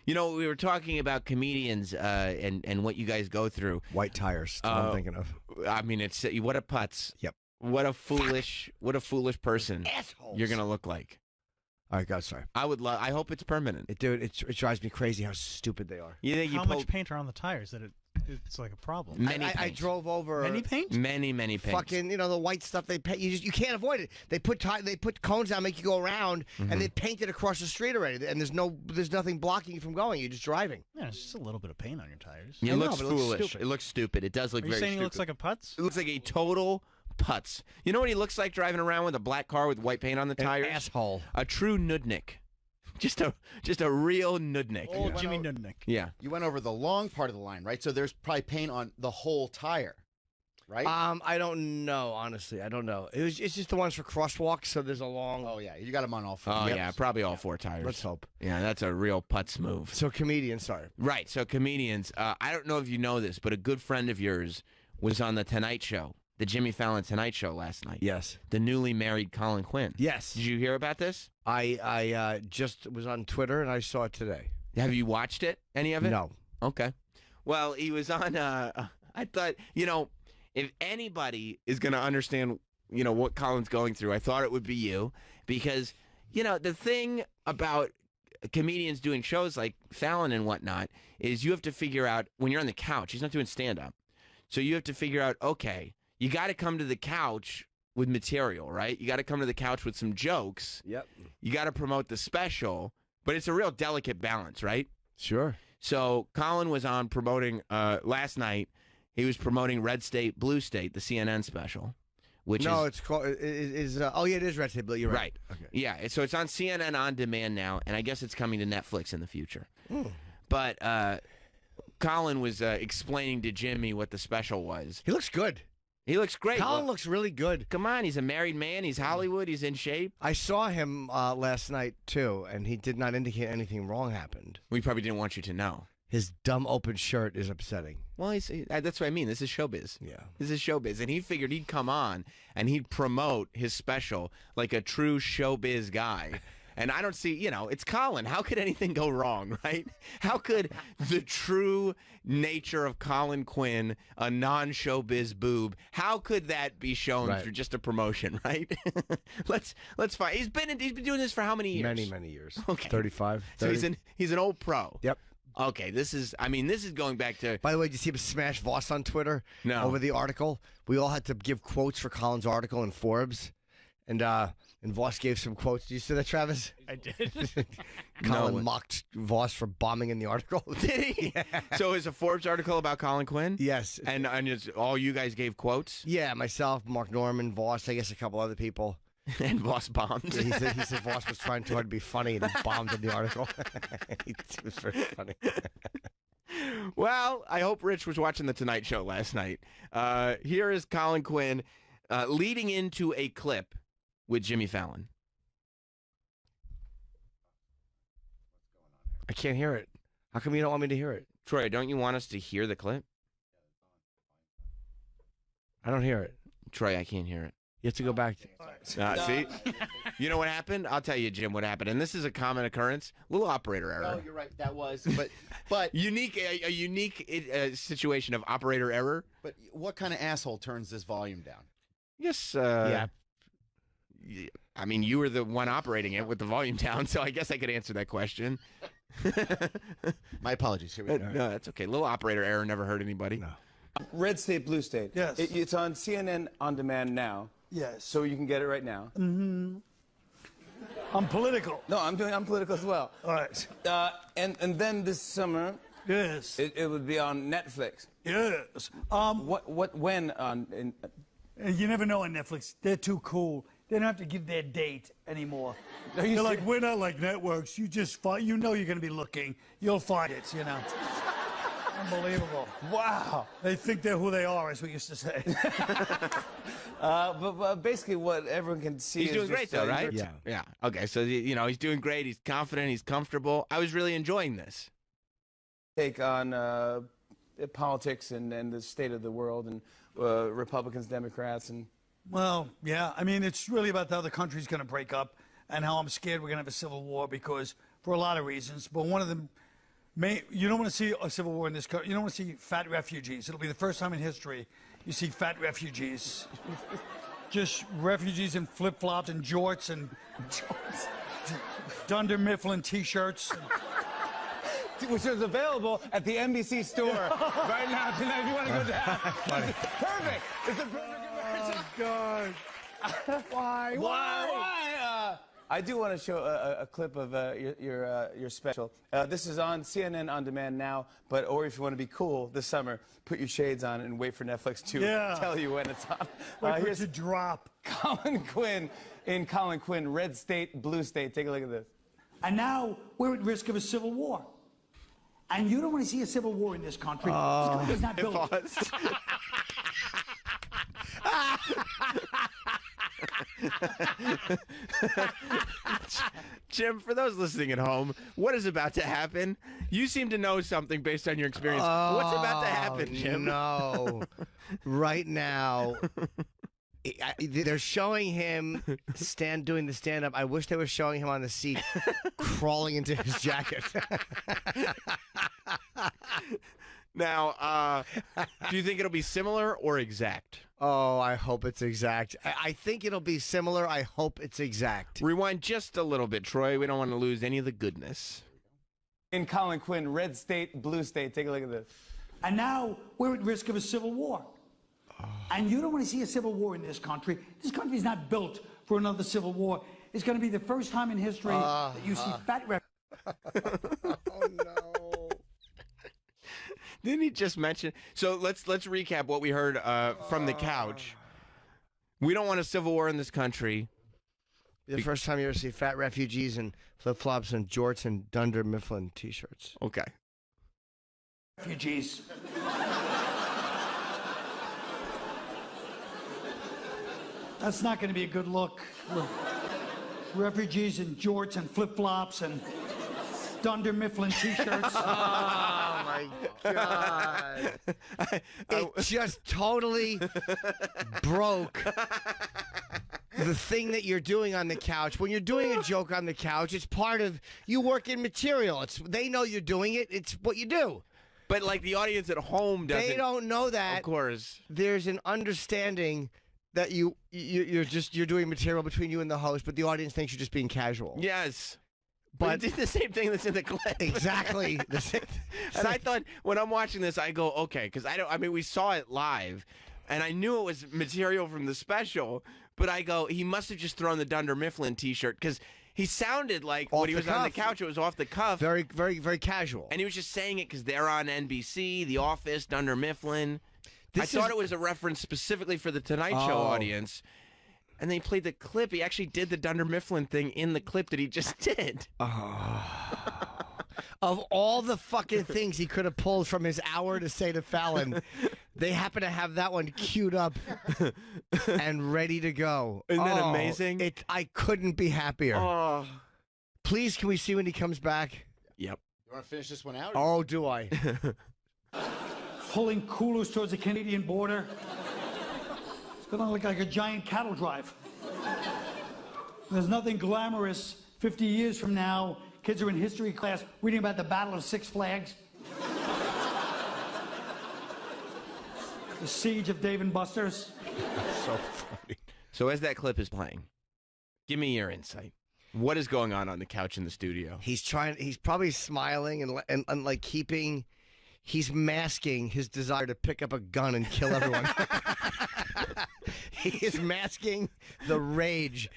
You know, we were talking about comedians and what you guys go through. White tires. That's what I'm thinking of. I mean, it's what a putz. Yep. What a foolish person Assholes. you're gonna look like. All right, God, sorry. I hope it's permanent. Dude, it drives me crazy how stupid they are. You think how much paint are on the tires that it's like a problem? I drove over many paint. Many paints. Fucking, the white stuff they paint. You can't avoid it. They put cones down, make you go around, and they paint it across the street already. And there's nothing blocking you from going. You're just driving. Yeah, it's just a little bit of paint on your tires. It looks foolish. It looks stupid. It does look very stupid. Are you saying he looks like a putz? It looks like a total putz. You know what he looks like driving around with a black car with white paint on the tires? An asshole. A true nudnik. Just a real nudnik. Old Jimmy Nudnik. Yeah. You went over the long part of the line, right? So there's probably paint on the whole tire, right? I don't know, honestly. I don't know. It's just the ones for crosswalks, so there's a long... Oh, yeah. You got them on all four. Oh, yeah. Probably all four tires. Let's hope. Yeah, that's a real putz move. So comedians, sorry. Right. So comedians. I don't know if you know this, but a good friend of yours was on the Tonight Show, the Jimmy Fallon Tonight Show last night. Yes. The newly married Colin Quinn. Yes. Did you hear about this? I just was on Twitter and I saw it today. Have you watched it? Any of it? No. Okay. Well, he was on. I thought, if anybody is going to understand, what Colin's going through, I thought it would be you, because, the thing about comedians doing shows like Fallon and whatnot is you have to figure out when you're on the couch. He's not doing stand-up, so you have to figure out, okay, you got to come to the couch with material, right? You got to come to the couch with some jokes. Yep. You got to promote the special, but it's a real delicate balance, right? Sure. So Colin was on promoting last night. He was promoting Red State, Blue State, the CNN special, which it's called. It is Red State Blue. You're right. Okay. Yeah. So it's on CNN on demand now, and I guess it's coming to Netflix in the future. But Colin was explaining to Jimmy what the special was. He looks good. He looks great. Colin looks really good. Come on, he's a married man. He's Hollywood. He's in shape. I saw him last night, too, and he did not indicate anything wrong happened. We probably didn't want you to know. His dumb open shirt is upsetting. Well, that's what I mean. This is showbiz. Yeah. This is showbiz. And he figured he'd come on and he'd promote his special like a true showbiz guy. And I don't see, it's Colin. How could anything go wrong, right? How could the true nature of Colin Quinn, a non-showbiz boob, how could that be shown through just a promotion, right? Let's find. He's been doing this for how many years? Many years. Okay. 35. 30. So he's an old pro. Yep. Okay, this is going back to... By the way, did you see him smash Voss on Twitter? No. Over the article? We all had to give quotes for Colin's article in Forbes. And Voss gave some quotes. Did you see that, Travis? I did. Colin mocked Voss for bombing in the article. Did he? Yeah. So it's a Forbes article about Colin Quinn? Yes. And it's all you guys gave quotes? Yeah, myself, Mark Norman, Voss, I guess a couple other people. And Voss bombed. He said Voss was trying too hard to be funny and he bombed in the article. It was very funny. Well, I hope Rich was watching The Tonight Show last night. Here is Colin Quinn leading into a clip with Jimmy Fallon. I can't hear it. How come you don't want me to hear it? Troy, don't you want us to hear the clip? I don't hear it. Troy, I can't hear it. You have to go back. See? You know what happened? I'll tell you, Jim, what happened. And this is a common occurrence. Little operator error. No, you're right. That was, but a unique situation of operator error. But what kind of asshole turns this volume down? Yes. Yeah. I mean, you were the one operating it with the volume down, so I guess I could answer that question. My apologies. Here we go. No, that's okay. Little operator error never hurt anybody. No. Red State, Blue State. Yes. It's on CNN On Demand now. Yes. So you can get it right now. Mm-hmm. I'm political. No, I'm political as well. All right. And then this summer, Yes. it would be on Netflix. Yes. When on? You never know on Netflix. They're too cool. They don't have to give their date anymore. Are you They're like, we're not like networks. You just find, you're going to be looking. You'll find it, Unbelievable. Wow. They think they're who they are, as we used to say. But basically, what everyone can see He's is doing great, though, right? Yeah. Yeah. Okay, so, he's doing great. He's confident. He's comfortable. I was really enjoying this. Take on politics and the state of the world and Republicans, Democrats, and... Well, yeah. I mean, it's really about how the country's going to break up and how I'm scared we're going to have a civil war because, for a lot of reasons. But one of them, You don't want to see a civil war in this country. You don't want to see fat refugees. It'll be the first time in history you see fat refugees. Just refugees in flip-flops and jorts and Dunder Mifflin T-shirts. Which is available at the NBC store right now tonight if you want to go down. Perfect. It's a perfect commercial. God. Why? I do want to show a clip of your special. This is on CNN On Demand now, or if you want to be cool this summer, put your shades on and wait for Netflix to tell you when it's on. Wait for it to drop. Colin Quinn in Colin Quinn, Red State, Blue State. Take a look at this. And now we're at risk of a civil war. And you don't want to see a civil war in this country. This country's not built. Jim, for those listening at home, what is about to happen? You seem to know something based on your experience. What's about to happen, Jim? No. Right now, they're showing him doing the stand-up. I wish they were showing him on the seat, crawling into his jacket. Now, do you think it'll be similar or exact? Oh, I hope it's exact. I think it'll be similar. I hope it's exact. Rewind just a little bit, Troy. We don't want to lose any of the goodness. In Colin Quinn, Red State, Blue State. Take a look at this. And now we're at risk of a civil war. And you don't want to see a civil war in this country. This country's not built for another civil war. It's going to be the first time in history that you see fat Oh, no. Didn't he just mention? So let's recap what we heard from the couch. We don't want a civil war in this country. The first time you ever see fat refugees in flip-flops and jorts and Dunder Mifflin T-shirts. Okay. refugees. That's not going to be a good look. Refugees in jorts and flip-flops and Dunder Mifflin T-shirts. Oh, my God. It just totally broke the thing that you're doing on the couch. When you're doing a joke on the couch, it's part of, you work in material. They know you're doing it. It's what you do. But, like, the audience at home doesn't. They don't know that. Of course. There's an understanding that you're doing material between you and the host, but the audience thinks you're just being casual. Yes. But it's the same thing that's in the clip. Exactly. And I thought, when I'm watching this, I go, okay, because we saw it live, and I knew it was material from the special, but I go, he must have just thrown the Dunder Mifflin T-shirt, because he sounded like Off when he the was on the cuff. couch, it was off the cuff. Very, very, very casual. And he was just saying it because they're on NBC, The Office, Dunder Mifflin. I This thought is- it was a reference specifically for the Tonight Show audience. And they played the clip. He actually did the Dunder Mifflin thing in the clip that he just did. Of all the fucking things he could have pulled from his hour to say to Fallon, they happen to have that one queued up and ready to go. Isn't that amazing? I couldn't be happier. Oh. Please, can we see when he comes back? Yep. You want to finish this one out? Oh, do I? Pulling coolers towards the Canadian border. It's going to look like a giant cattle drive. There's nothing glamorous. 50 years from now, kids are in history class reading about the Battle of Six Flags. The Siege of Dave and Buster's. So funny. So as that clip is playing, give me your insight. What is going on the couch in the studio? He's probably smiling and like he's masking his desire to pick up a gun and kill everyone. He is masking the rage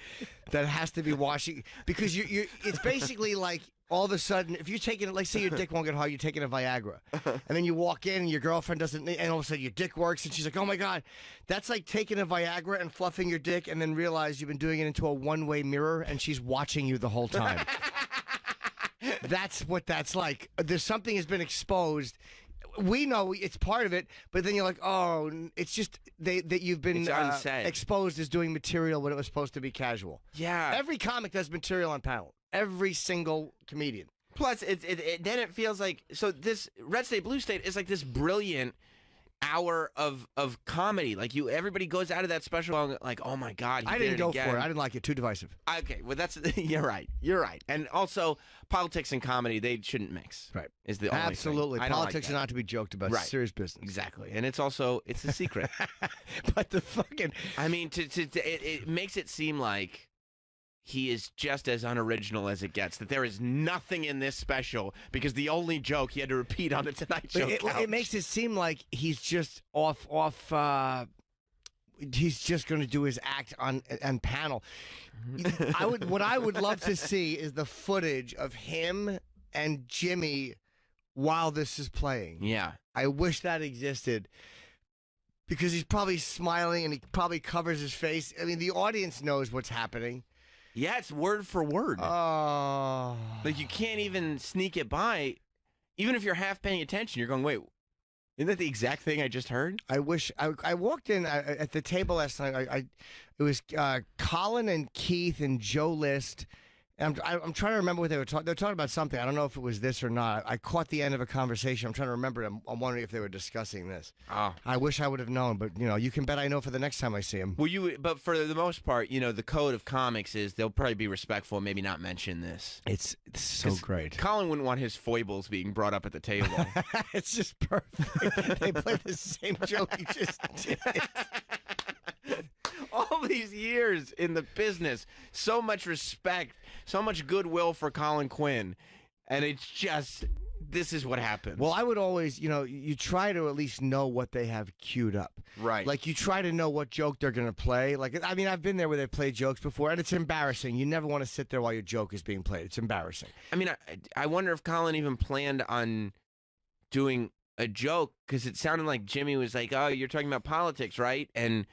that has to be washing, because it's basically like all of a sudden, if you're taking it, like say your dick won't get hard, you're taking a Viagra, and then you walk in and your girlfriend doesn't, and all of a sudden your dick works, and she's like, oh my God, that's like taking a Viagra and fluffing your dick, and then realize you've been doing it into a one-way mirror, and she's watching you the whole time. That's what that's like. There's something has been exposed. We know it's part of it, but then you're like, oh, it's just that you've been It's unsaid. exposed as doing material when it was supposed to be casual. Yeah. Every comic does material on panel. Every single comedian. Plus, then it feels like, so this Red State, Blue State is like this brilliant hour of comedy. Like everybody goes out of that special going, like, oh my God, I didn't go for it. I didn't like it. Too divisive. Okay, well that's you're right. You're right. And also, politics and comedy they shouldn't mix. Right. Is the only thing. Absolutely. I don't like Politics that. are not to be joked about. Right. Serious business. Exactly. And it's also it's a secret. But the fucking I mean, it makes it seem like he is just as unoriginal as it gets. That there is nothing in this special because the only joke he had to repeat on the Tonight Show couch. It makes it seem like he's just off. He's just going to do his act on panel. What I would love to see is the footage of him and Jimmy while this is playing. Yeah. I wish that existed. Because he's probably smiling and he probably covers his face. I mean, the audience knows what's happening. Yeah, it's word for word. Oh. Like, you can't even sneak it by. Even if you're half paying attention, you're going, wait, isn't that the exact thing I just heard? I wish I walked in at the table last night. It was Colin and Keith and Joe List. And I'm trying to remember what they were talking. They were talking about something. I don't know if it was this or not. I caught the end of a conversation. I'm trying to remember. I'm wondering if they were discussing this. Oh. I wish I would have known, but you can bet I know for the next time I see him. Well, but for the most part, the code of comics is they'll probably be respectful and maybe not mention this. It's so great. Colin wouldn't want his foibles being brought up at the table. It's just perfect. They play the same joke he just did. All these years in the business, so much respect, so much goodwill for Colin Quinn, and it's just this is what happens. Well, I would always, you try to at least know what they have queued up. Right. Like you try to know what joke they're going to play. Like, I mean, I've been there where they play jokes before, and it's embarrassing. You never want to sit there while your joke is being played. It's embarrassing. I mean, I wonder if Colin even planned on doing a joke because it sounded like Jimmy was like, "Oh, you're talking about politics, right?" And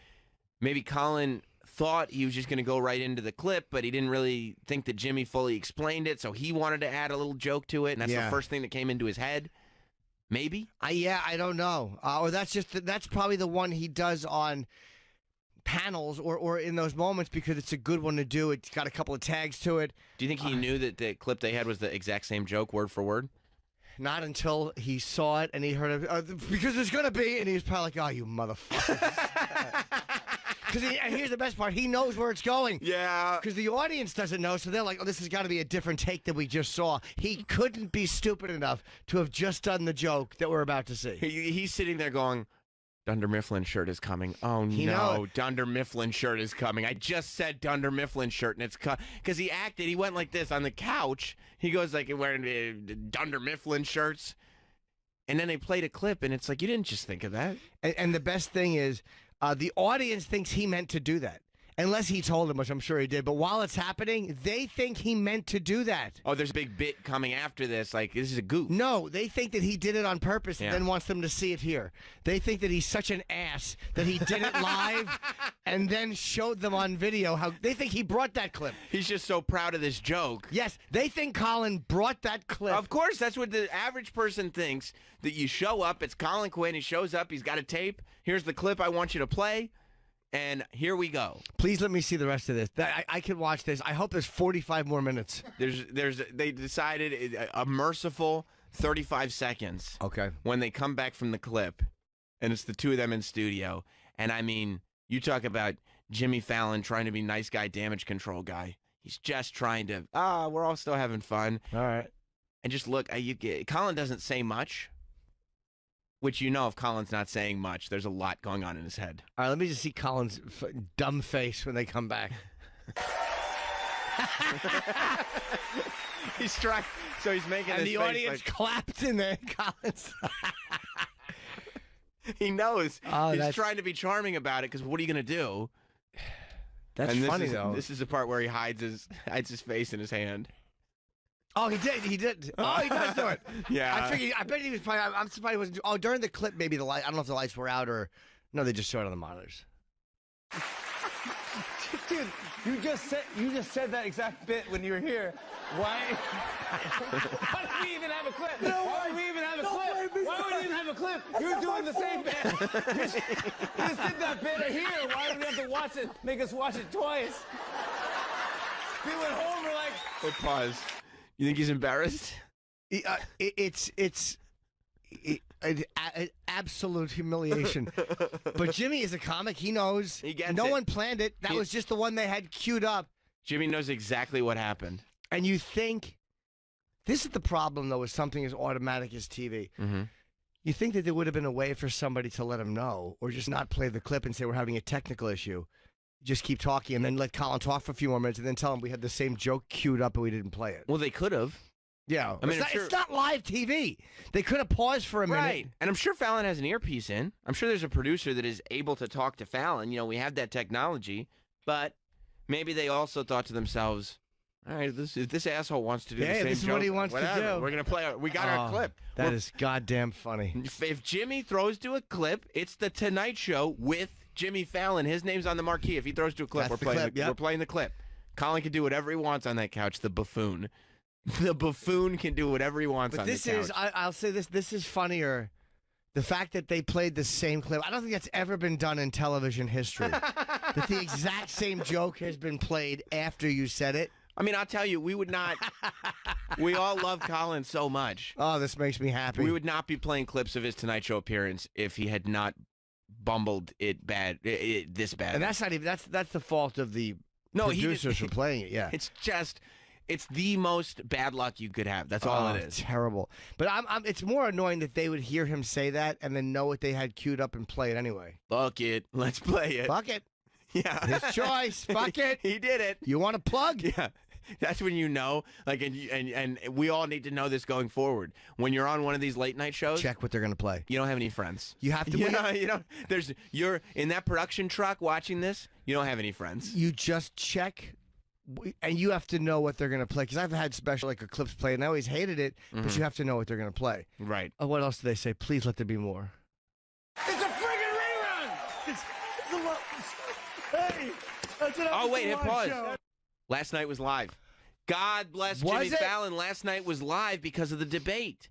maybe Colin thought he was just going to go right into the clip, but he didn't really think that Jimmy fully explained it, so he wanted to add a little joke to it, and that's the first thing that came into his head. Maybe? I don't know. Or that's probably the one he does on panels or in those moments because it's a good one to do. It's got a couple of tags to it. Do you think he knew that the clip they had was the exact same joke, word for word? Not until he saw it and he heard it. Because there's going to be, and he was probably like, oh, you motherfucker. And here's the best part. He knows where it's going. Yeah. Because the audience doesn't know, so they're like, oh, this has got to be a different take than we just saw. He couldn't be stupid enough to have just done the joke that we're about to see. He's sitting there going, Dunder Mifflin shirt is coming. Oh, no. Dunder Mifflin shirt is coming. I just said Dunder Mifflin shirt, and it's because he acted. He went like this on the couch. He goes like wearing Dunder Mifflin shirts. And then they played a clip, and it's like, you didn't just think of that. And the best thing is, the audience thinks he meant to do that. Unless he told them, which I'm sure he did. But while it's happening, they think he meant to do that. Oh, there's a big bit coming after this. Like, this is a goof. No, they think that he did it on purpose and then wants them to see it here. They think that he's such an ass that he did it live and then showed them on video. How they think he brought that clip. He's just so proud of this joke. Yes, they think Colin brought that clip. Of course, that's what the average person thinks, that you show up, it's Colin Quinn, he shows up, he's got a tape, here's the clip I want you to play. And here we go. Please let me see the rest of this. I can watch this. I hope there's 45 more minutes. They decided a merciful 35 seconds. Okay. When they come back from the clip, and it's the two of them in studio. And I mean, you talk about Jimmy Fallon trying to be nice guy, damage control guy. He's just trying to, we're all still having fun. All right. And just look, Colin doesn't say much. Which if Colin's not saying much, there's a lot going on in his head. All right, let me just see Colin's dumb face when they come back. He's trying, so he's making and his the face audience like, clapped in there. Colin's. He knows. Oh, he's trying to be charming about it because what are you going to do? That's funny though. This is the part where he hides his face in his hand. Oh, he did. Oh, he does do it. Yeah. I bet he was probably. I'm surprised he wasn't. Oh, during the clip, maybe the light. I don't know if the lights were out or no. They just showed it on the monitors. Dude, you just said that exact bit when you were here. Why? Why did we even have a clip? Why would we even have a clip? Why would we even have a clip? You were doing the same bit. You just did that bit here. Why did we have to watch it? Make us watch it twice. We went home. We're like. Oh, pause. You think he's embarrassed? Absolute humiliation. But Jimmy is a comic. He knows. He gets no it. one planned it. That was just the one they had queued up. Jimmy knows exactly what happened. And you think, this is the problem, though, with something as automatic as TV. Mm-hmm. You think that there would have been a way for somebody to let him know, or just not play the clip and say we're having a technical issue. Just keep talking and then let Colin talk for a few more minutes and then tell him we had the same joke queued up and we didn't play it. Well, they could have. Yeah. I mean, it's not live TV. They could have paused for a minute. Right. And I'm sure Fallon has an earpiece in. I'm sure there's a producer that is able to talk to Fallon. You know, we have that technology. But maybe they also thought to themselves, all right, if this asshole wants to do the same this is joke, what he wants to whatever, do. We're going to play. We got our clip. That is goddamn funny. If Jimmy throws to a clip, it's the Tonight Show with Jimmy Fallon. His name's on the marquee. If he throws to a clip, That's we're the clip, yep. we're playing the clip. Colin can do whatever he wants on that couch. The buffoon. The buffoon can do whatever he wants But on this the couch. is, I'll say this, this is funnier. The fact that they played the same clip, I don't think that's ever been done in television history. That the exact same joke has been played after you said it. I mean, I'll tell you, we would not. We all love Colin so much. Oh, this makes me happy. We would not be playing clips of his Tonight Show appearance if he had not bumbled it bad, this bad. And that's not even, that's the fault of the he producers for playing it, yeah. It's just, it's the most bad luck you could have. That's all it is. Terrible. But it's more annoying that they would hear him say that and then know what they had queued up and play it anyway. Fuck it. Let's play it. Fuck it. Yeah. His choice. Fuck it. He did it. You want to plug? Yeah. That's when you know, like, and we all need to know this going forward. When you're on one of these late night shows, Check what they're going to play. you don't have any friends. You have to. You know, you're in that production truck watching this. You don't have any friends. You just check, and you have to know what they're going to play. Because I've had special clips played, and I always hated it. But you have to know what they're going to play. Right. Oh, what else do they say? Please let there be more. It's a friggin' rerun! Hey, that's an Oh wait, hit live pause. show. Last night was live. God bless Was Jimmy it? Fallon. Last night was live because of the debate.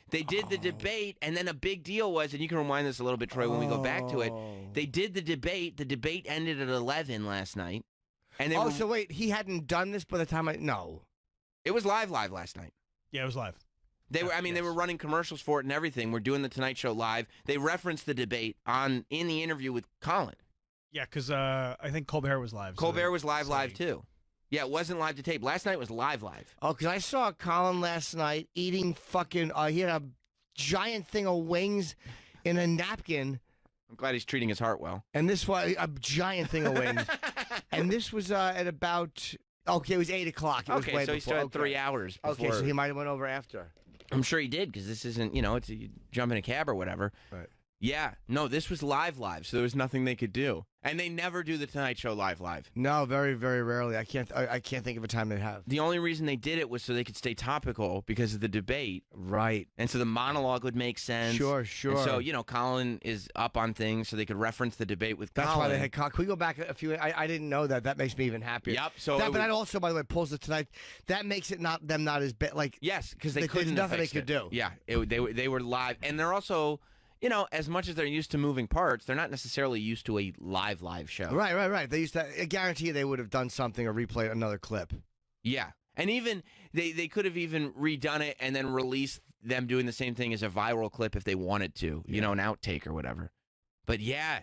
They did the debate, and then a big deal was, and you can rewind this a little bit, Troy, when we go back to it. They did the debate. The debate ended at 11 last night. And they So wait, he hadn't done this by the time No. it was live last night. Yeah, it was live. They were, they were running commercials for it and everything. We're doing the Tonight Show live. They referenced the debate in the interview with Colin. Yeah, because I think Colbert was live. Colbert was live too. Yeah, it wasn't live to tape. Last night was live. Oh, because I saw Colin last night eating fucking. He had a giant thing of wings in a napkin. I'm glad he's treating his heart well. And this was a giant thing of wings. And this was at about. Okay, it was 8 o'clock. It was way so he before. still had 3 hours before. Okay, so he might have went over after. I'm sure he did, because this isn't, it's you jump in a cab or whatever. Right. Yeah. No, this was live, so there was nothing they could do. And they never do the Tonight Show live. No, very, very rarely. I can't think of a time they have. The only reason they did it was so they could stay topical because of the debate. Right. And so the monologue would make sense. Sure. And so, Colin is up on things, so they could reference the debate with Colin. That's why they had Colin. Can we go back a few? I didn't know that. That makes me even happier. Yep. So but that also, by the way, pulls the Tonight. That makes it not as bad. Yes, because they there's couldn't. nothing they fix could it. do. Yeah. They were live, and they're also. As much as they're used to moving parts, they're not necessarily used to a live show. Right. They used to. I guarantee you they would have done something or replayed another clip. Yeah. And even they could have even redone it and then released them doing the same thing as a viral clip if they wanted to, an outtake or whatever. But yeah,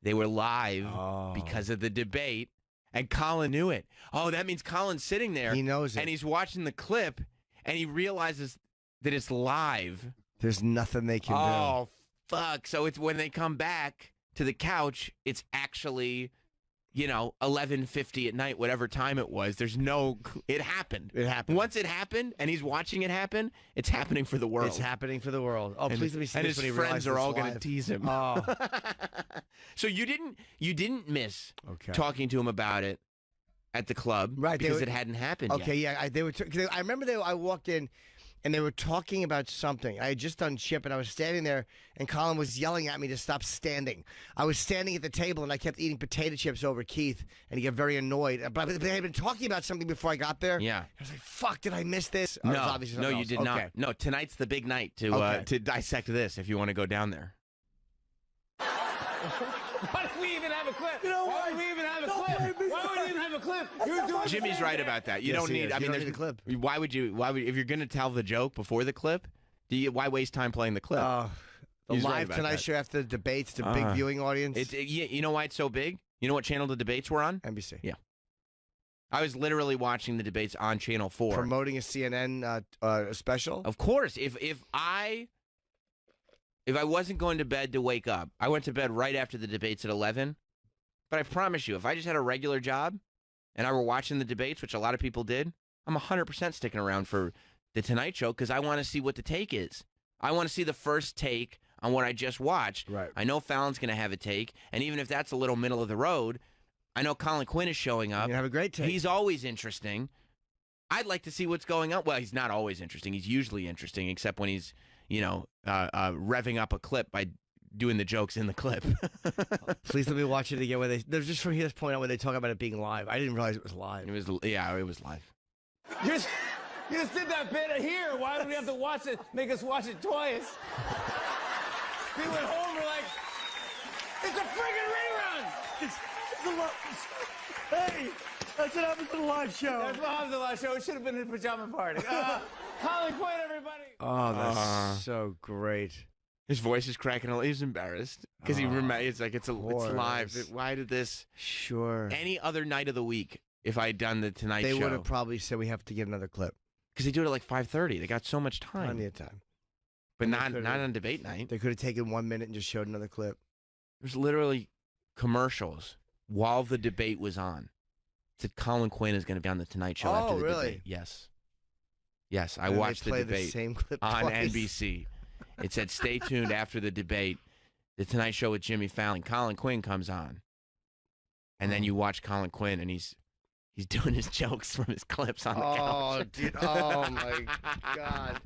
they were live because of the debate, and Colin knew it. Oh, that means Colin's sitting there. He knows it. And he's watching the clip, and he realizes that it's live. There's nothing they can do. Oh, fuck. So it's when they come back to the couch, it's actually, 11:50 at night, whatever time it was. It happened. It happened. Once it happened and he's watching it happen, it's happening for the world. It's happening for the world. Oh, please let me see and this his when he friends realizes are it's all going to live. tease him. Oh. So you didn't miss Okay. talking to him about it at the club, Right, because it hadn't happened Okay, yet. yeah. I remember I walked in, and they were talking about something. I had just done Chip, and I was standing there, and Colin was yelling at me to stop standing. I was standing at the table, and I kept eating potato chips over Keith, and he got very annoyed. But they had been talking about something before I got there. Yeah. I was like, fuck, did I miss this? Or it was obviously No, something you else. did Okay. not. No, tonight's the big night Okay. to dissect this if you want to go down there. Why do we even have a clip? Why would we even have a clip? Why would we even have a clip? You're doing Jimmy's right about that. You Yes, don't he need. is. I You mean, don't there's need a clip. Why would if you're going to tell the joke before the clip? Why waste time playing the clip? The He's right live about Tonight that. Show after the debates, the big viewing audience. You know why it's so big? You know what channel the debates were on? NBC. Yeah. I was literally watching the debates on Channel 4. Promoting a CNN special. Of course, if I wasn't going to bed to wake up, I went to bed right after the debates at 11. But I promise you, if I just had a regular job and I were watching the debates, which a lot of people did, I'm 100% sticking around for the Tonight Show because I want to see what the take is. I want to see the first take on what I just watched. Right. I know Fallon's going to have a take, and even if that's a little middle of the road, I know Colin Quinn is showing up. You have a great take. He's always interesting. I'd like to see what's going on. Well, he's not always interesting. He's usually interesting, except when he's, revving up a clip by doing the jokes in the clip. Please let me watch it again. They're just from here to point out when they talk about it being live. I didn't realize it was live. It was live. You just did that bit here. Why do we have to watch it? Make us watch it twice. People at home are like, it's a friggin' rerun. Hey, that's what happens to the live show. That's what happens to the live show. It should have been a pajama party. Colin Quinn, everybody. Oh, that's so great. His voice is cracking. He's embarrassed because he remembers. It's live. Why did this? Sure. Any other night of the week, if I had done the Tonight Show, They would have probably said we have to get another clip. because they do it at like 5:30. They got so much time, Plenty of time. but not on debate night. They could have taken 1 minute and just showed another clip. There's literally commercials while the debate was on. It said Colin Quinn is going to be on the Tonight Show after the really? debate. Yes, I And watched they the play debate the same clip on twice. NBC. It said, "Stay tuned after the debate. The Tonight Show with Jimmy Fallon. Colin Quinn comes on." And then you watch Colin Quinn, and he's doing his jokes from his clips on the couch. Oh, dude. Oh, my God.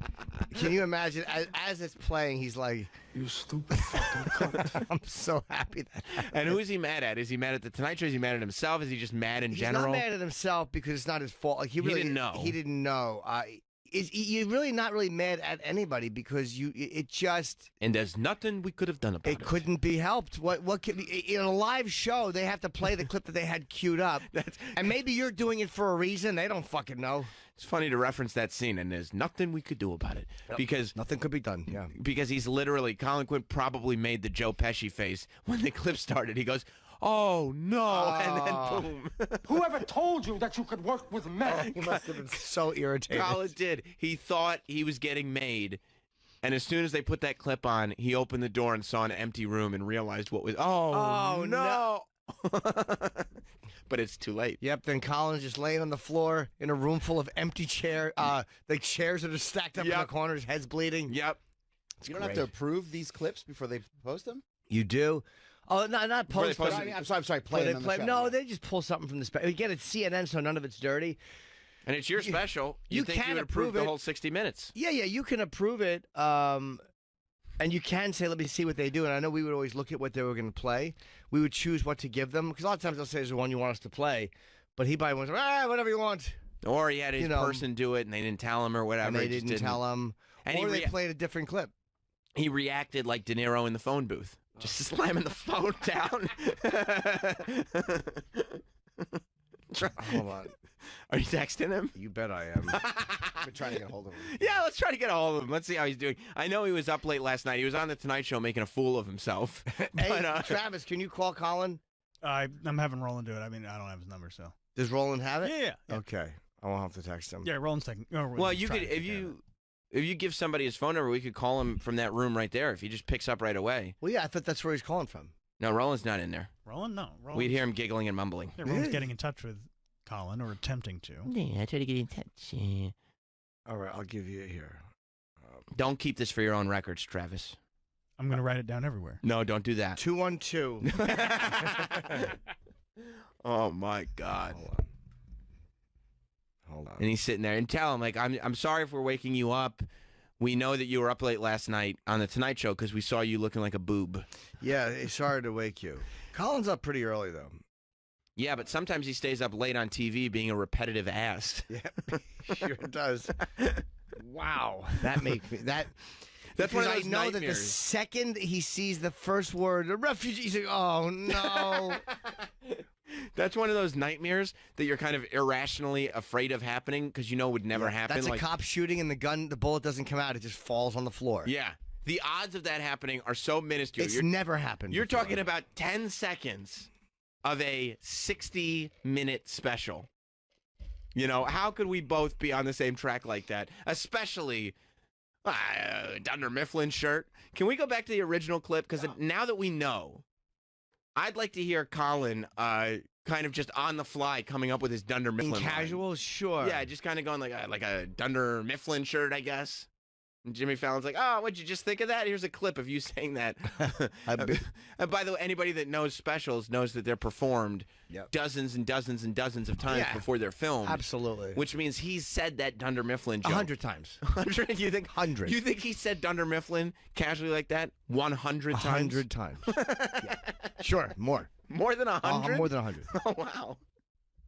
Can you imagine? As it's playing, he's like, You stupid fucking cunt. I'm so happy that happened. And who is he mad at? Is he mad at the Tonight Show? Is he mad at himself? Is he just mad in He's general? not mad at himself because it's not his fault. Like he didn't know. He didn't know. You're really not really mad at anybody because it just And there's nothing we could have done about it. it couldn't be helped. What could in a live show they have to play the clip that they had queued up, and maybe you're doing it for a reason they don't fucking know. It's funny to reference that scene, and there's nothing we could do about it because Nothing could be done. Yeah. because he's literally Colin Quinn probably made the Joe Pesci face when the clip started. He goes, "Oh no!" and then boom. Whoever told you that you could work with men? He must have been so irritated. Colin did. He thought he was getting made, and as soon as they put that clip on, he opened the door and saw an empty room and realized what was. Oh no! But it's too late. Yep. Then Colin's just laying on the floor in a room full of empty chairs. The chairs that are stacked up in the Yep. corners, heads bleeding. Yep. You don't have to approve these clips before they post them? You do. Oh, not Before they post. post but- it. I'm sorry, play They it on the play- show. no, Yeah. they just pull something from the special. Again, it's CNN, so none of it's dirty. And it's your special. you You think can you would approve approve the it. whole 60 minutes? Yeah, you can approve it, and you can say, "Let me see what they do." And I know we would always look at what they were going to play. We would choose what to give them because a lot of times they'll say, "There's the one you want us to play," but he probably wants, whatever you want," Or he had his You know, person do it, and they didn't tell him or whatever. and they He just didn't tell him, And or he they played a different clip. He reacted like De Niro in the phone booth, just slamming the phone down. Hold on, Are you texting him? you bet I am. I've been trying to get a hold of him. Yeah, let's try to get a hold of him. Let's see how he's doing. I know he was up late last night. He was on the Tonight Show making a fool of himself. Hey, But, Travis, can you call Colin? I'm having Roland do it. I mean, I don't have his number, so. Does Roland have it? Yeah. Okay, I won't have to text him. Yeah, Roland's taking. well, you could if you give somebody his phone number, we could call him from that room right there if he just picks up right away. Well, yeah, I thought that's where he's calling from. No, Roland's not in there. Roland, no. Roland, We'd hear him giggling and mumbling. Yeah, Roland's getting in touch with Colin or attempting to. Yeah, I try to get in touch. All right, I'll give you it here. Don't keep this for your own records, Travis. I'm going to write it down everywhere. No, don't do that. 212. Oh my God. Hold on. And he's sitting there and tell him, like, I'm sorry if we're waking you up. We know that you were up late last night on the Tonight Show because we saw you looking like a boob. Yeah, sorry to wake you. Colin's up pretty early, though. Yeah, but sometimes he stays up late on TV being a repetitive ass. Yeah, sure does. Wow. That makes me... That's one of I those know that the nightmares. second he sees the first word, the refugee, he's like, oh, no. That's one of those nightmares that you're kind of irrationally afraid of happening because you know would never happen. That's a cop shooting and the bullet doesn't come out. It just falls on the floor. Yeah. The odds of that happening are so minuscule. It's never happened You're before. talking about 10 seconds of a 60-minute special. You know, how could we both be on the same track like that? Especially Dunder Mifflin shirt. Can we go back to the original clip? Because now that we know, I'd like to hear Colin kind of just on the fly coming up with his Dunder Mifflin line. Casual, sure. Yeah, just kind of going like a Dunder Mifflin shirt, I guess. And Jimmy Fallon's like, oh, what'd you just think of that? Here's a clip of you saying that. And by the way, anybody that knows specials knows that they're performed dozens and dozens and dozens of times before they're filmed. Absolutely. Which means he's said that Dunder Mifflin joke. 100 times. 100? You think? 100. You think he said Dunder Mifflin casually like that 100 times? 100 times. Yeah. Sure, more. More than 100? More than 100. Oh, wow.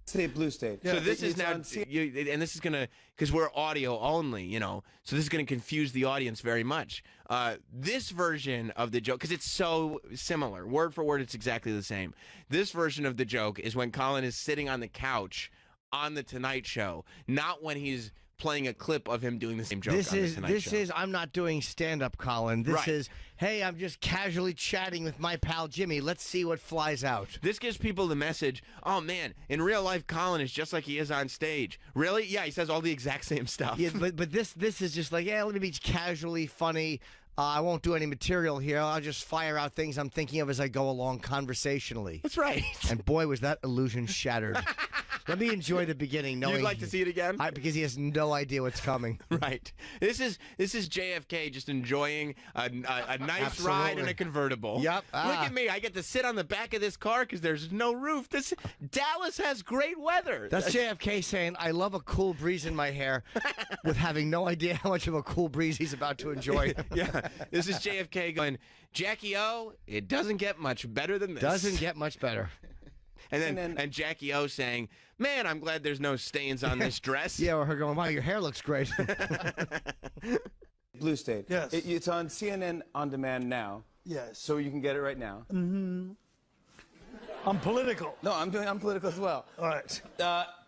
State Blue State. So this is now, and this is going to, because we're audio only, you know, so this is going to confuse the audience very much. This version of the joke, because it's so similar, word for word, it's exactly the same. This version of the joke is when Colin is sitting on the couch on The Tonight Show, not when he's playing a clip of him doing the same joke on The Tonight Show. I'm not doing stand-up, Colin. This is, hey, I'm just casually chatting with my pal Jimmy. Let's see what flies out. This gives people the message, oh, man, in real life, Colin is just like he is on stage. Really? Yeah, he says all the exact same stuff. Yeah, but this is just like, yeah, let me be casually funny. I won't do any material here. I'll just fire out things I'm thinking of as I go along conversationally. That's right. And boy, was that illusion shattered. Let me enjoy the beginning. You'd like to see it again? Because he has no idea what's coming. Right. This is JFK just enjoying a nice ride in a convertible. Yep. Look at me. I get to sit on the back of this car because there's no roof. Dallas has great weather. That's JFK saying, I love a cool breeze in my hair, with having no idea how much of a cool breeze he's about to enjoy. Yeah. This is JFK going, Jackie O, it doesn't get much better than this. Doesn't get much better. And then Jackie O saying, man, I'm glad there's no stains on this dress. Yeah, or her going, wow, your hair looks great. Blue State. Yes. It's on CNN On Demand now. Yes. So you can get it right now. Mm-hmm. I'm political. No, I'm political as well. All right.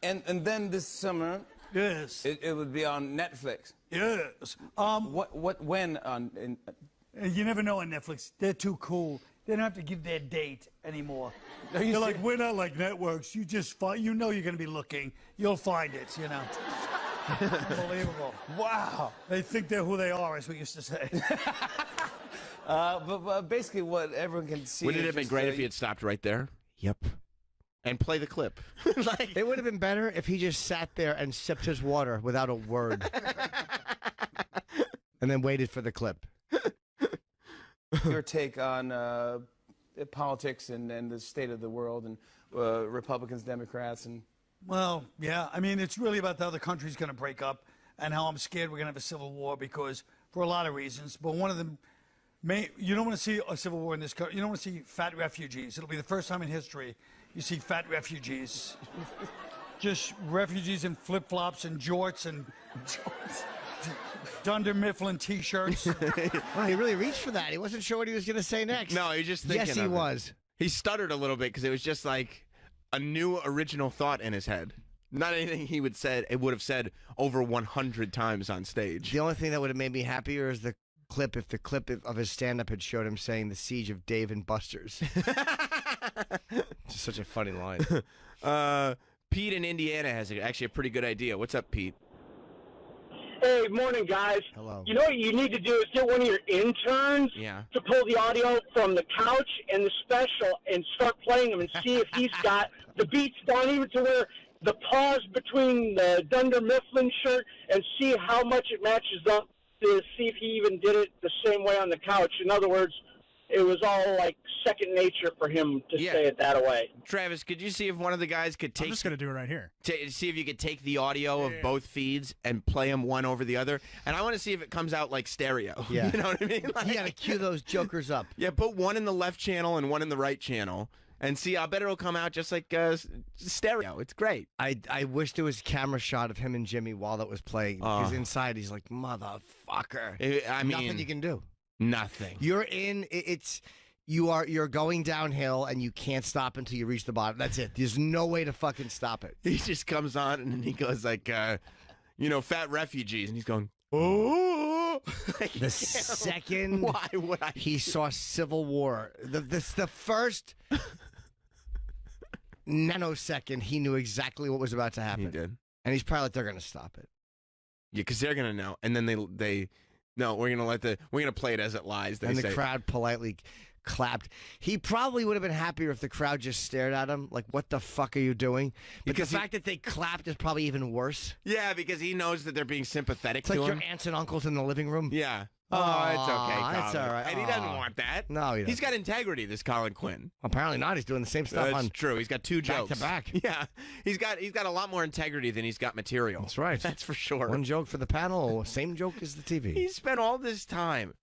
And then this summer, Yes. it would be on Netflix. Yes. When on? You never know on Netflix. They're too cool. They don't have to give their date anymore. Are you They're like, we're not like networks. You just you know you're going to be looking. You'll find it, you know. Unbelievable. Wow. They think they're who they are, as we used to say. But basically what everyone can see. Wouldn't it have been great if he had stopped right there? Yep. And play the clip. Like, it would have been better if he just sat there and sipped his water without a word. And then waited for the clip. Your take on politics and the state of the world and Republicans, Democrats, and Well, yeah. I mean, it's really about how the country's going to break up and how I'm scared we're going to have a civil war because for a lot of reasons. But one of them, you don't want to see a civil war in this country. You don't want to see fat refugees. It'll be the first time in history you see fat refugees. Just refugees in flip-flops and jorts and Dunder Mifflin T-shirts. Well, he really reached for that. He wasn't sure what he was going to say next. No, he's just thinking Yes, he of it. was. He stuttered a little bit because it was just like a new original thought in his head. Not anything he would have said over 100 times on stage. The only thing that would have made me happier is the clip, if the clip of his stand-up had showed him saying the siege of Dave and Buster's. It's such a funny line. Pete in Indiana has actually a pretty good idea. What's up, Pete? Hey, morning, guys. Hello. You know what you need to do is get one of your interns to pull the audio from the couch and the special and start playing them and see if he's got the beats down even to where the pause between the Dunder Mifflin shirt and see how much it matches up to see if he even did it the same way on the couch. In other words, it was all like second nature for him to say it that way. Travis, could you see if one of the guys could take... I'm just going to do it right here. See if you could take the audio of both feeds and play them one over the other. And I want to see if it comes out like stereo. Yeah. You know what I mean? Like, you got to cue those jokers up. Yeah, put one in the left channel and one in the right channel. And see, I bet it'll come out just like stereo. It's great. I wish there was a camera shot of him and Jimmy while that was playing. Because inside he's like, motherfucker. I mean, nothing you can do. Nothing. You're in. It's you're going downhill and you can't stop until you reach the bottom. That's it. There's no way to fucking stop it. He just comes on and then he goes like, fat refugees, and he's going, oh. The second Why would I? he saw Civil War, the first nanosecond, he knew exactly what was about to happen. He did. And he's probably like, they're going to stop it. Yeah, because they're gonna know, and then no, we're gonna play it as it lies. They and say. The crowd politely clapped. He probably would have been happier if the crowd just stared at him, like, "What the fuck are you doing?" But the fact that they clapped is probably even worse. Yeah, because he knows that they're being sympathetic It's to like him. your aunts and uncles in the living room. Yeah. Oh, it's okay, Colin. it's all right. And he doesn't want that. No, he doesn't. He's got integrity, this Colin Quinn. Apparently not. He's doing the same stuff. That's true. He's got two jokes. Back to back. Yeah. He's got a lot more integrity than he's got material. That's right. That's for sure. One joke for the panel, same joke as the TV. He spent all this time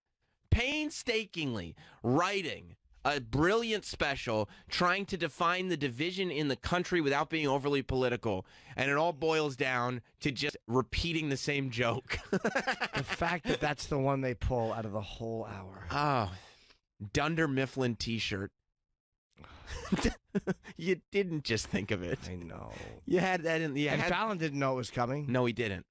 painstakingly writing a brilliant special trying to define the division in the country without being overly political, and it all boils down to just repeating the same joke. The fact that that's the one they pull out of the whole hour. Oh, Dunder Mifflin t-shirt. You didn't just think of it. I know. You had that in the... And Fallon didn't know it was coming. No, he didn't.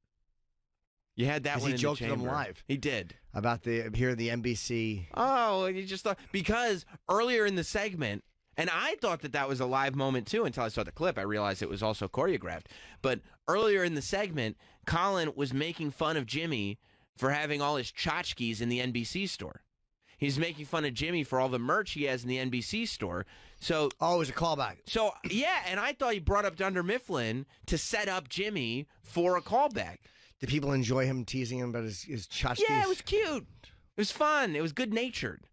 You had that one in the chamber. He joked them live. He did. About the NBC. Oh, you just thought... Because earlier in the segment, and I thought that was a live moment too until I saw the clip. I realized it was also choreographed. But earlier in the segment, Colin was making fun of Jimmy for having all his tchotchkes in the NBC store. He's making fun of Jimmy for all the merch he has in the NBC store. So, oh, it was a callback. So, yeah, and I thought he brought up Dunder Mifflin to set up Jimmy for a callback. Did people enjoy him teasing him about his tchotchkes? Yeah, it was cute. It was fun. It was good-natured.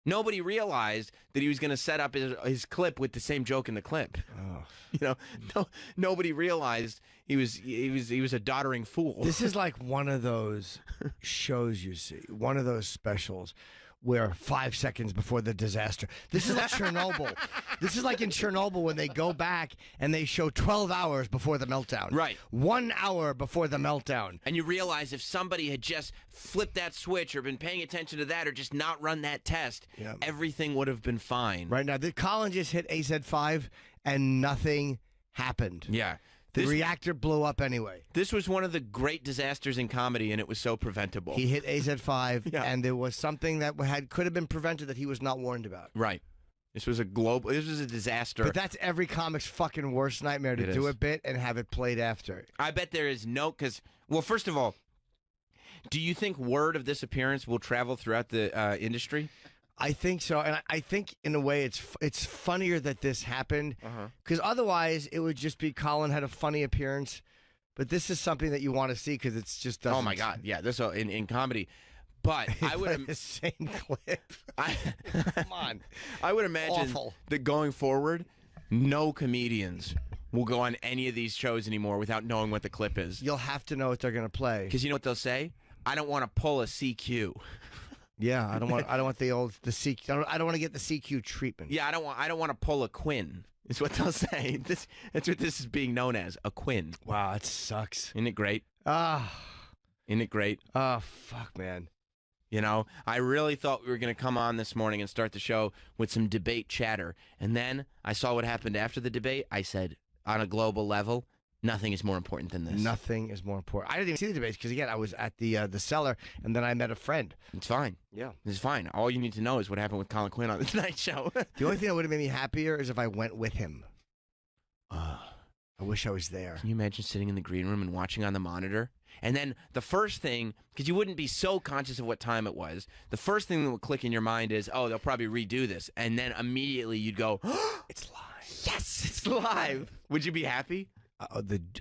Nobody realized that he was going to set up his clip with the same joke in the clip. Oh. Nobody realized he was a doddering fool. This is like one of those shows you see, one of those specials where 5 seconds before the disaster. This is like Chernobyl. This is like in Chernobyl when they go back and they show 12 hours before the meltdown. Right. 1 hour before the meltdown. And you realize if somebody had just flipped that switch or been paying attention to that or just not run that test, everything would have been fine. Right now, Colin just hit AZ5 and nothing happened. Yeah. The reactor blew up anyway. This was one of the great disasters in comedy, and it was so preventable. He hit AZ5, and there was something that could have been prevented that he was not warned about. Right. This was a disaster. But that's every comic's fucking worst nightmare, to do a bit and have it played after. I bet there is no, well, first of all, do you think word of this appearance will travel throughout the industry? I think so, and I think in a way it's funnier that this happened, because otherwise it would just be Colin had a funny appearance, but this is something that you want to see because it's just doesn't. Oh my God, yeah, this in comedy, but I would the same clip. Come on, I would imagine that going forward, no comedians will go on any of these shows anymore without knowing what the clip is. You'll have to know what they're going to play, because you know what they'll say. I don't want to pull a CQ. Yeah, I don't want the CQ. I don't want to get the CQ treatment. Yeah, I don't want to pull a Quinn. Is what they'll say. That's what this is being known as, a Quinn. Wow, that sucks. Isn't it great? Isn't it great? Oh, fuck, man. You know, I really thought we were going to come on this morning and start the show with some debate chatter, and then I saw what happened after the debate. I said, on a global level, nothing is more important than this. Nothing is more important. I didn't even see the debates because, again, I was at the cellar, and then I met a friend. It's fine. Yeah. It's fine. All you need to know is what happened with Colin Quinn on the Tonight Show. The only thing that would have made me happier is if I went with him. I wish I was there. Can you imagine sitting in the green room and watching on the monitor? And then the first thing, because you wouldn't be so conscious of what time it was, the first thing that would click in your mind is, oh, they'll probably redo this. And then immediately you'd go, oh, it's live. Yes, it's live. Would you be happy?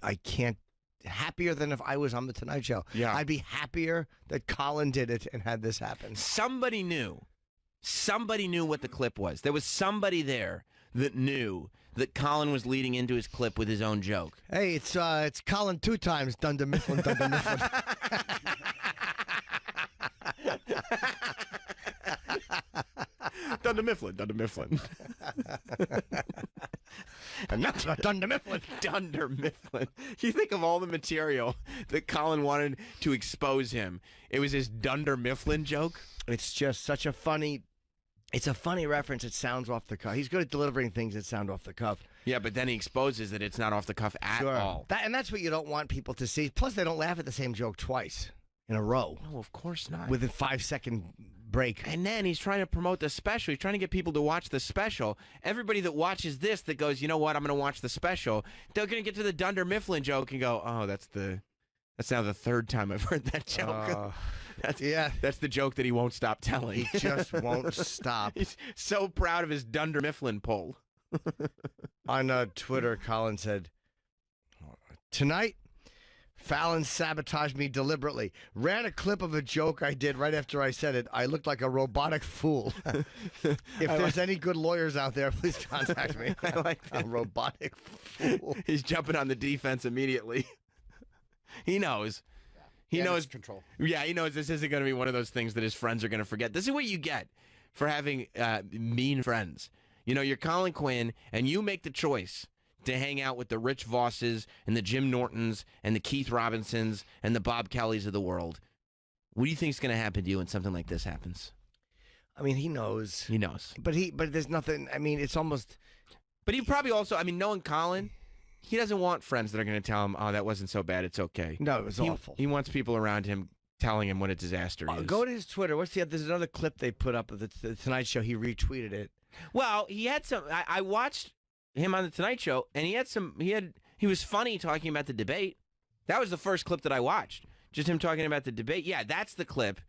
I can't. Happier than if I was on the Tonight Show. Yeah. I'd be happier that Colin did it and had this happen. Somebody knew. Somebody knew what the clip was. There was somebody there that knew that Colin was leading into his clip with his own joke. Hey, it's Colin 2 times, Dunder Mifflin, Dunder Mifflin. Dunder Mifflin, Dunder Mifflin. And that's not Dunder Mifflin. Dunder Mifflin. You think of all the material that Colin wanted to expose him. It was his Dunder Mifflin joke. It's just such a funny It's a funny reference. It sounds off the cuff. He's good at delivering things that sound off the cuff. Yeah, but then he exposes that it's not off the cuff at all. And that's what you don't want people to see. Plus, they don't laugh at the same joke twice in a row. No, of course not. With a 5-second break. And then he's trying to promote the special. He's trying to get people to watch the special. Everybody that watches this that goes, you know what, I'm going to watch the special, they're going to get to the Dunder Mifflin joke and go, oh, that's now the third time I've heard that joke. That's the joke that he won't stop telling. He just won't stop. He's so proud of his Dunder Mifflin poll. On Twitter, Colin said, tonight, Fallon sabotaged me deliberately. Ran a clip of a joke I did right after I said it. I looked like a robotic fool. If there's any good lawyers out there, please contact me. I like that. A robotic fool. He's jumping on the defense immediately. He knows. He knows control. Yeah, he knows this isn't going to be one of those things that his friends are going to forget. This is what you get for having mean friends. You know, you're Colin Quinn, and you make the choice to hang out with the Rich Vosses and the Jim Nortons and the Keith Robinsons and the Bob Kellys of the world. What do you think is going to happen to you when something like this happens? I mean, he knows. He knows. But there's nothing, I mean, it's almost. But he probably also, I mean, knowing Colin, he doesn't want friends that are going to tell him, oh, that wasn't so bad, it's okay. No, it was awful. He wants people around him telling him what a disaster is. Go to his Twitter. There's another clip they put up of the Tonight Show. He retweeted it. Well, he had some. I watched him on the Tonight Show, and he had some. He was funny talking about the debate. That was the first clip that I watched. Just him talking about the debate. Yeah, that's the clip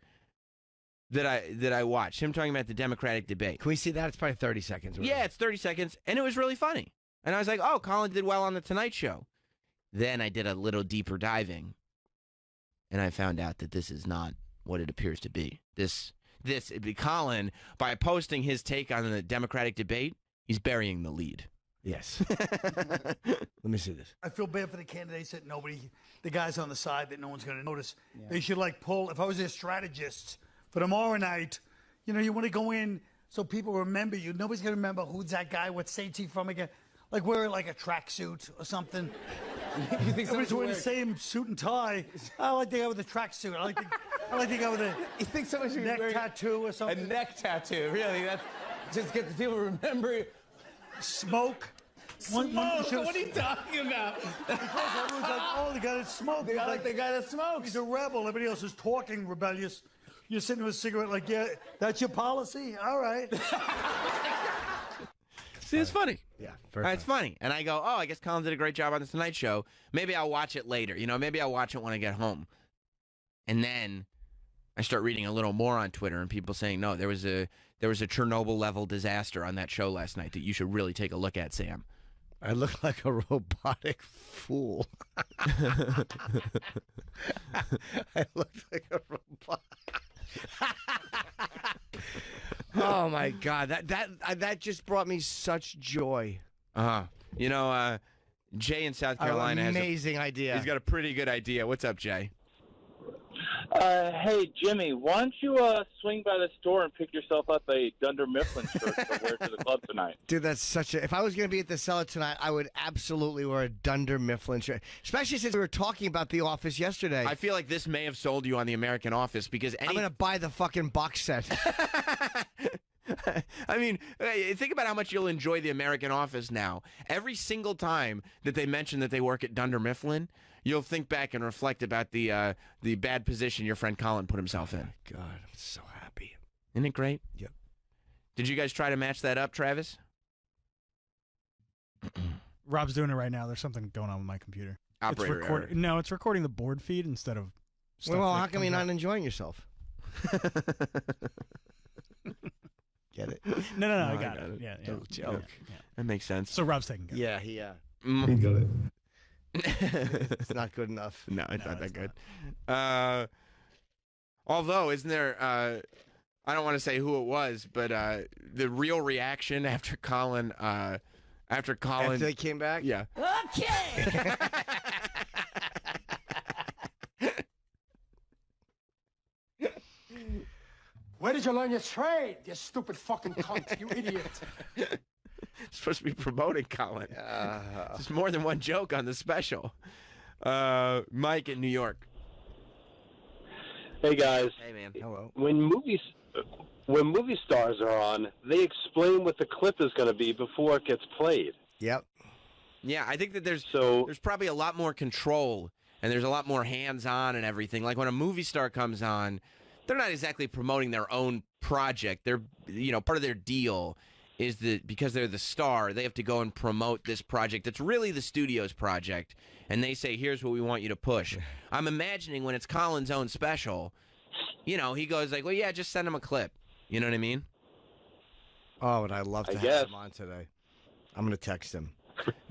that I watched. Him talking about the Democratic debate. Can we see that? It's probably 30 seconds. Yeah, it's 30 seconds, and it was really funny. And I was like, oh, Colin did well on the Tonight Show. Then I did a little deeper diving, and I found out that this is not what it appears to be. Colin, by posting his take on the Democratic debate, he's burying the lead. Yes. Let me see this. I feel bad for the candidates that the guys on the side that no one's going to notice. Yeah. They should pull, if I was their strategist for tomorrow night, you want to go in so people remember you. Nobody's going to remember who's that guy, what state's he from again. Wear a tracksuit or something. You think everybody's wearing the same suit and tie. I like the guy with the tracksuit. I like the guy with a you think someone should neck tattoo or something. A neck tattoo, really? That's just get the people to remember. Smoke. Smoke? What are you talking about? Because everyone's like, oh, the guy that smokes. I like the guy that smokes. He's a rebel. Everybody else is talking rebellious. You're sitting with a cigarette yeah, that's your policy? All right. See, it's funny. Yeah, it's funny. And I go, oh, I guess Colin did a great job on the Tonight Show. Maybe I'll watch it later. Maybe I'll watch it when I get home. And then I start reading a little more on Twitter and people saying, no, there was a Chernobyl-level disaster on that show last night that you should really take a look at, Sam. I look like a robotic fool. I look like a robot. Oh my God! That just brought me such joy. Jay in South Carolina has amazing idea. He's got a pretty good idea. What's up, Jay? Hey, Jimmy, why don't you swing by the store and pick yourself up a Dunder Mifflin shirt to wear to the club tonight? Dude, that's such a... If I was going to be at the cellar tonight, I would absolutely wear a Dunder Mifflin shirt. Especially since we were talking about The Office yesterday. I feel like this may have sold you on The American Office because I'm going to buy the fucking box set. I mean, think about how much you'll enjoy The American Office now. Every single time that they mention that they work at Dunder Mifflin, you'll think back and reflect about the bad position your friend Colin put himself in. God, I'm so happy. Isn't it great? Yep. Did you guys try to match that up, Travis? Rob's doing it right now. There's something going on with my computer. Operator error. No, it's recording the board feed instead of stuff. Well, how come you're not enjoying yourself? Get it? No, I got it. Yeah. Joke. Yeah. That makes sense. So Rob's taking care of it. Yeah, he got it. It's not good enough. No, it's not that good. Although, isn't there, I don't want to say who it was, but the real reaction after Colin... After they came back? Yeah. Okay! Where did you learn your trade, you stupid fucking cunt, you idiot? Supposed to be promoting Colin. There's more than one joke on the special. Mike in New York. Hey guys. Hey man. Hello. When movie stars are on, they explain what the clip is going to be before it gets played. Yep. Yeah, I think that there's probably a lot more control and there's a lot more hands-on and everything. Like when a movie star comes on, they're not exactly promoting their own project. They're, part of their deal is that because they're the star, they have to go and promote this project that's really the studio's project. And they say, here's what we want you to push. I'm imagining when it's Colin's own special, he goes like, well, yeah, just send him a clip. You know what I mean? Oh, and I'd love to have him on today. I'm going to text him.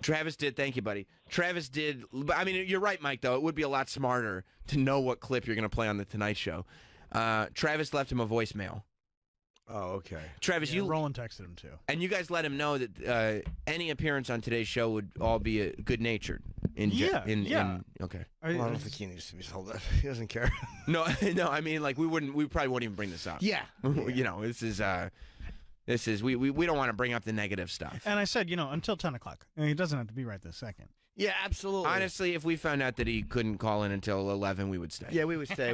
Travis did. Thank you, buddy. Travis did. I mean, you're right, Mike, though. It would be a lot smarter to know what clip you're going to play on The Tonight Show. Travis left him a voicemail. Oh, okay. Travis, Roland texted him, too. And you guys let him know that any appearance on today's show would all be good-natured. Yeah. Okay. Well, I don't think he needs to be told that. He doesn't care. No, I mean, like, we probably wouldn't even bring this up. Yeah. This is we don't want to bring up the negative stuff. And I said, until 10 o'clock. He doesn't have to be right this second. Yeah, absolutely. Honestly, if we found out that he couldn't call in until 11, we would stay. Yeah, we would stay.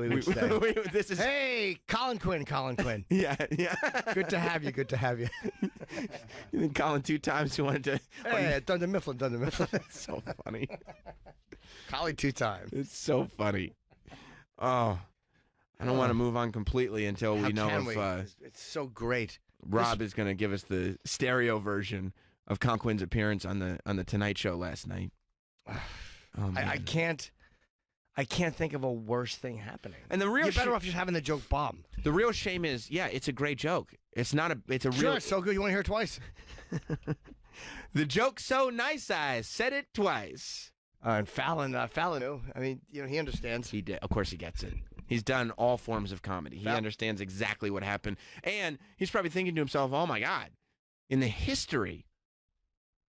Hey, Colin Quinn. Yeah. Good to have you. You think Colin 2 times you wanted to... Hey, Dunder Mifflin. It's so funny. Colin 2 times. It's so funny. Oh, I don't want to move on completely until we know if... it's so great. Rob is going to give us the stereo version of Colin Quinn's appearance on the Tonight Show last night. Oh, I can't think of a worse thing happening. And the real you're better off just having the joke bomb. The real shame is, it's a great joke. It's not a. It's a sure, real. It's so good. You want to hear it twice? The joke's so nice. I said it twice. And Fallon knew. I mean, he understands. He did. Of course, he gets it. He's done all forms of comedy. He understands exactly what happened, and he's probably thinking to himself, "Oh my God, in the history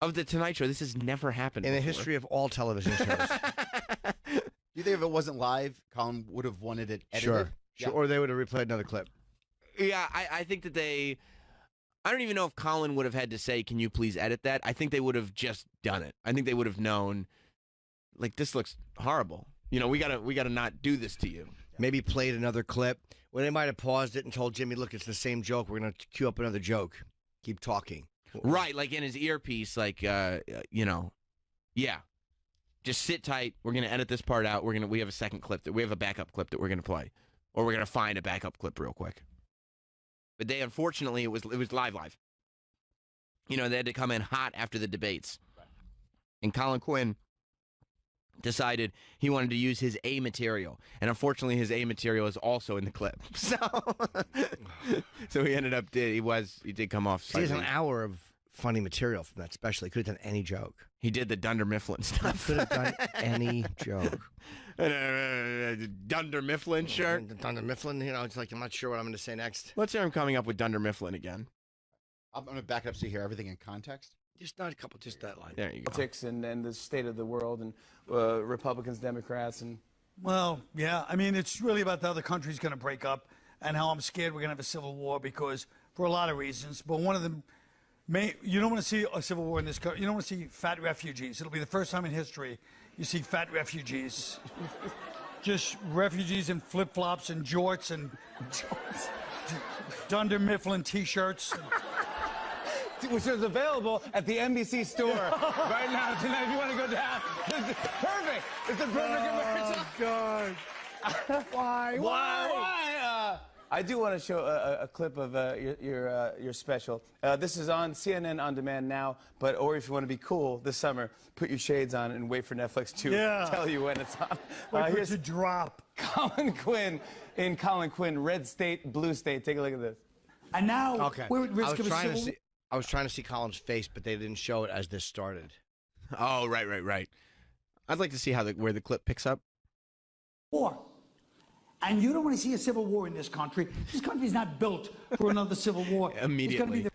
of the Tonight Show, this has never happened in before. The history of all television shows." Do you think if it wasn't live, Colin would have wanted it edited? Sure. Or they would have replayed another clip. Yeah, I think that they... I don't even know if Colin would have had to say, can you please edit that? I think they would have just done it. I think they would have known, like, this looks horrible. We gotta not do this to you. Maybe played another clip. Well, they might have paused it and told Jimmy, look, it's the same joke. We're going to cue up another joke. Keep talking. Right, like in his earpiece, like, yeah. Just sit tight. We're going to edit this part out. We have a second clip we have a backup clip that we're going to play. Or we're going to find a backup clip real quick. But unfortunately, it was live. They had to come in hot after the debates. And Colin Quinn decided he wanted to use his A material. And unfortunately, his A material is also in the clip. So he ended up, he did come off slightly. He has an hour of funny material from that special. He could have done any joke. He did the Dunder Mifflin stuff. Could have done any joke. Dunder Mifflin shirt? Dunder Mifflin, it's like I'm not sure what I'm going to say next. Let's hear him coming up with Dunder Mifflin again. I'm going to back it up so you hear everything in context. Just not a couple, just that line. There you go. Politics and the state of the world and Republicans, Democrats, and... Well, yeah. I mean, it's really about how the country's going to break up and how I'm scared we're going to have a civil war because for a lot of reasons. But one of them, you don't want to see a civil war in this country. You don't want to see fat refugees. It'll be the first time in history you see fat refugees. Just refugees in flip-flops and jorts and Dunder Mifflin T-shirts. Which is available at the NBC store right now tonight if you want to go down. Perfect. It's a perfect commercial. Oh, God. Why? I do want to show a clip of your special. This is on CNN On Demand now, or if you want to be cool this summer, put your shades on and wait for Netflix to tell you when it's on. Here's a drop. Colin Quinn in Colin Quinn, Red State, Blue State. Take a look at this. And now we're at risk of a trying civil war. I was trying to see Colin's face, but they didn't show it as this started. Oh, right. I'd like to see where the clip picks up. War. And you don't want to see a civil war in this country. This country's not built for another civil war. Immediately.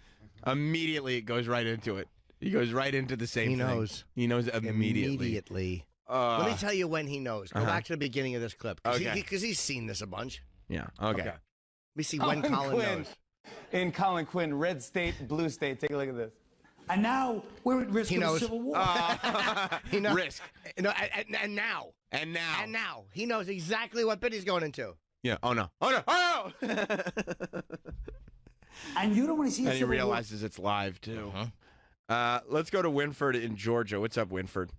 Immediately it goes right into it. He goes right into the same thing. He knows immediately. Let me tell you when he knows. Go back to the beginning of this clip. Because he's seen this a bunch. Yeah, okay. Let me see when Colin knows. In Colin Quinn, Red State, Blue State. Take a look at this. And now we're at risk of a civil war. He knows. Risk. And now. He knows exactly what bit he's going into. Yeah. Oh no. Oh no. Oh no. And you don't want to see a And he Civil War. realizes it's live too. Let's go to Winford in Georgia. What's up, Winford?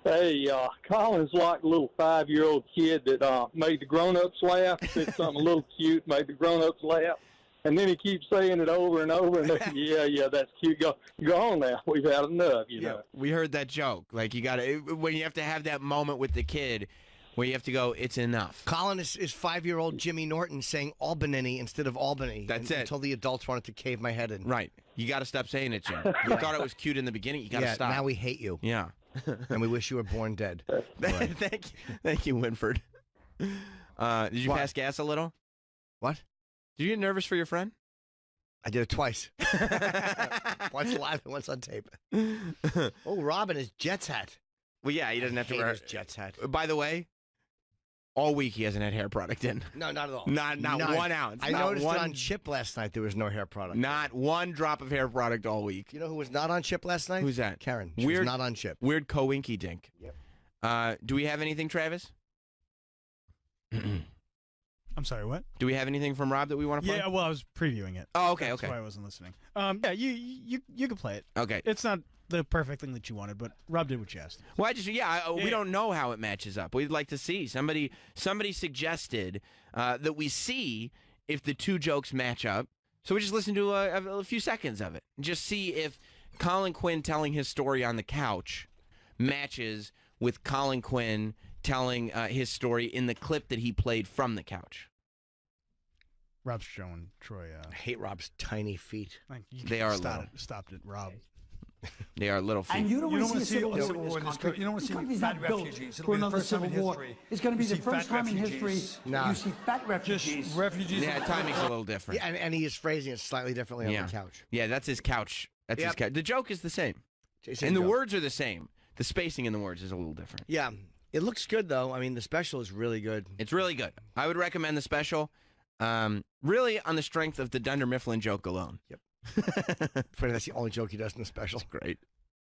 Hey, Colin's like a little 5-year-old kid that made the grown-ups laugh, said something a little cute, made the grown-ups laugh, and then he keeps saying it over and over, and yeah, that's cute. Go on now. We've had enough, you know. We heard that joke. Like, you got to, when you have to have that moment with the kid where you have to go, it's enough. Colin is 5-year-old Jimmy Norton saying Albany instead of Albany. That's it. Until the adults wanted to cave my head in. Right. You got to stop saying it, Jim. You thought it was cute in the beginning. You got to stop. Now we hate you. Yeah. And we wish you were born dead. Thank you, Winford. Did you pass gas a little? What? Did you get nervous for your friend? I did it twice. Once live and once on tape. Oh, Robin, his Jets hat. Well, yeah, he doesn't have to wear his Jets hat. By the way, all week he hasn't had hair product in. No, not at all. Not 1 ounce. I noticed it on Chip last night. There was no hair product. Not one drop of hair product all week. You know who was not on Chip last night? Who's that? Karen. She was not on Chip. Weird coinky dink. Yep. Do we have anything, Travis? I'm sorry, what? Do we have anything from Rob that we want to play? Yeah, well, I was previewing it. Oh, okay, That's okay. why I wasn't listening. Yeah, you can play it. Okay. It's not the perfect thing that you wanted, but Rob did what you asked. Well, we don't know how it matches up. We'd like to see. Somebody suggested that we see if the two jokes match up. So we just listen to a few seconds of it. Just see if Colin Quinn telling his story on the couch matches with Colin Quinn telling his story in the clip that he played from the couch. Rob's showing Troy. I hate Rob's tiny feet. They are little. Stopped it, Rob. They are little feet. And you don't want to see a Civil War in this country. You don't want to see fat refugees. For another Civil War. It's going to be the first time in history Nah. you see fat refugees. Yeah, timing's a little different. Yeah, and he is phrasing it slightly differently on the couch. Yeah, that's his couch. That's his couch. The joke is the same. And the words are the same. The spacing in the words is a little different. Yeah. It looks good, though. I mean, the special is really good. It's really good. I would recommend the special, really on the strength of the Dunder Mifflin joke alone. Yep. Funny, that's the only joke he does in the special. Great.